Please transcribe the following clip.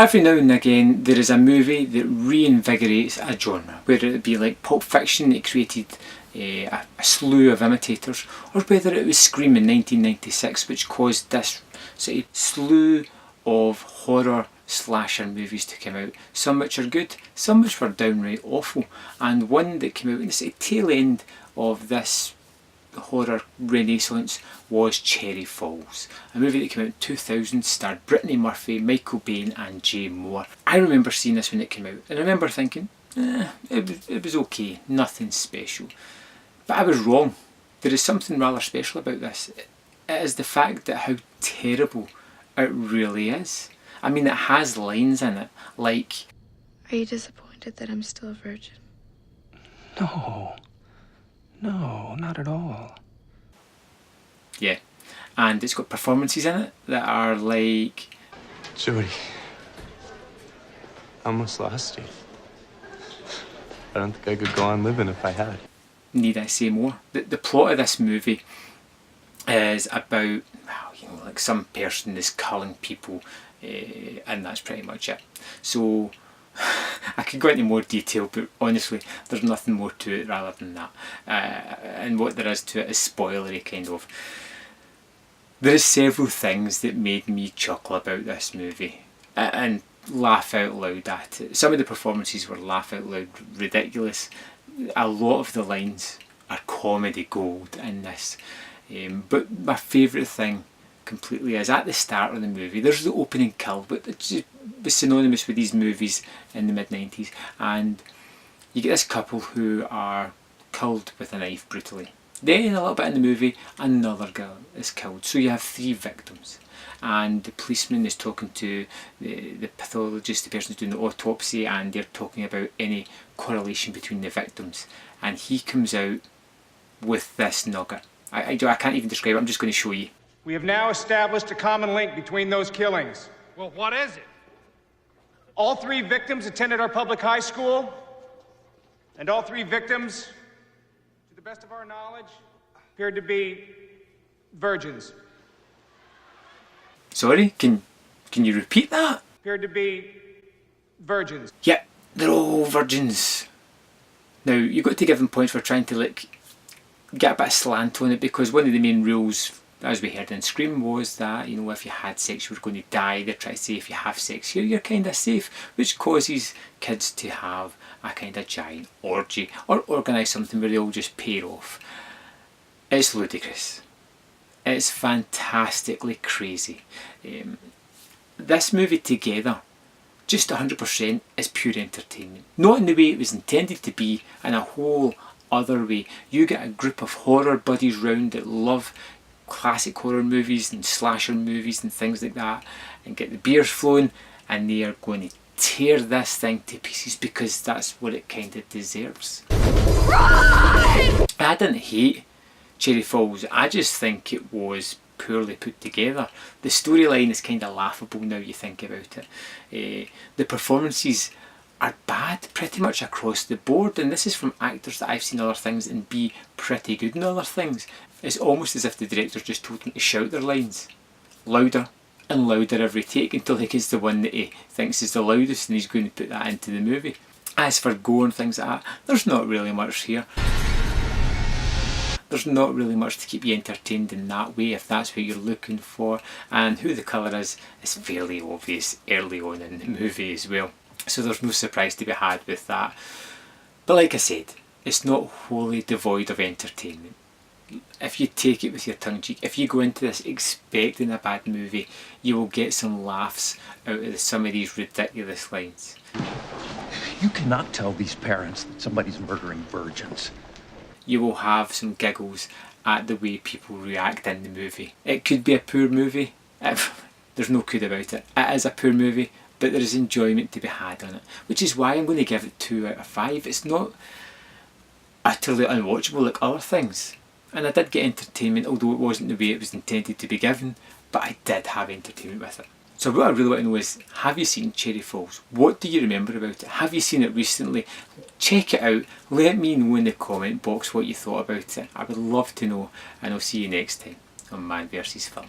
Every now and again there is a movie that reinvigorates a genre, whether it be like Pulp Fiction that created a slew of imitators, or whether it was Scream in 1996 which caused this sort of slew of horror slasher movies to come out, some which are good, some which were downright awful, and one that came out in the sort of tail end of this horror renaissance was Cherry Falls, a movie that came out in 2000, starred Brittany Murphy, Michael Biehn and Jay Moore. I remember seeing this when it came out and I remember thinking, it was okay, nothing special. But I was wrong. There is something rather special about this. It is the fact that how terrible it really is. I mean, it has lines in it like, "Are you disappointed that I'm still a virgin?" No. No, not at all. Yeah. And it's got performances in it that are like, Jody, I almost lost you. I don't think I could go on living if I had. need I say more? The plot of this movie is about, well, you know, like some person is culling people, and that's pretty much it. So I could go into more detail, but honestly there's nothing more to it rather than that, and what there is to it is spoilery kind of. There is several things that made me chuckle about this movie and laugh out loud at it. Some of the performances were laugh out loud ridiculous. A lot of the lines are comedy gold in this, but my favourite thing completely is at the start of the movie there's the opening kill, but it's synonymous with these movies in the mid-90s, and you get this couple who are killed with a knife brutally. Then a little bit in the movie another girl is killed, so you have 3 victims, and the policeman is talking to the pathologist, the person who's doing the autopsy, and they're talking about any correlation between the victims, and he comes out with this nugget. I can't even describe it, I'm just going to show you. "We have now established a common link between those killings. Well, what is it? All 3 victims attended our public high school, and all 3 victims, to the best of our knowledge, appeared to be virgins." Sorry, can you repeat that? Appeared to be virgins. Yep, they're all virgins. Now, you've got to give them points for trying to like get a bit of slant on it, because one of the main rules, as we heard in Scream, was that, you know, if you had sex you were going to die. They're trying to say if you have sex here you're kind of safe, which causes kids to have a kind of giant orgy or organise something where they all just pair off. It's ludicrous. It's fantastically crazy. This movie together, just 100%, is pure entertainment. Not in the way it was intended to be, in a whole other way. You get a group of horror buddies round that love classic horror movies and slasher movies and things like that, and get the beers flowing, and they are going to tear this thing to pieces because that's what it kind of deserves. Run! I didn't hate Cherry Falls, I just think it was poorly put together. The storyline is kind of laughable now you think about it. The performances are bad pretty much across the board, and this is from actors that I've seen other things and be pretty good in other things. It's almost as if the director just told them to shout their lines louder and louder every take until he gets the one that he thinks is the loudest, and he's going to put that into the movie. As for gore and things like that, there's not really much here. There's not really much to keep you entertained in that way if that's what you're looking for, and who the killer is fairly obvious early on in the movie as well, so there's no surprise to be had with that. But like I said, it's not wholly devoid of entertainment. If you take it with your tongue cheek, if you go into this expecting a bad movie, you will get some laughs out of some of these ridiculous lines. You cannot tell these parents that somebody's murdering virgins. You will have some giggles at the way people react in the movie. It could be a poor movie. There's no could about it. It is a poor movie, but there is enjoyment to be had on it, which is why I'm going to give it 2 out of 5. It's not utterly unwatchable like other things. And I did get entertainment, although it wasn't the way it was intended to be given, but I did have entertainment with it. So what I really want to know is, have you seen Cherry Falls? What do you remember about it? Have you seen it recently? Check it out. Let me know in the comment box what you thought about it. I would love to know, and I'll see you next time on Man vs Film.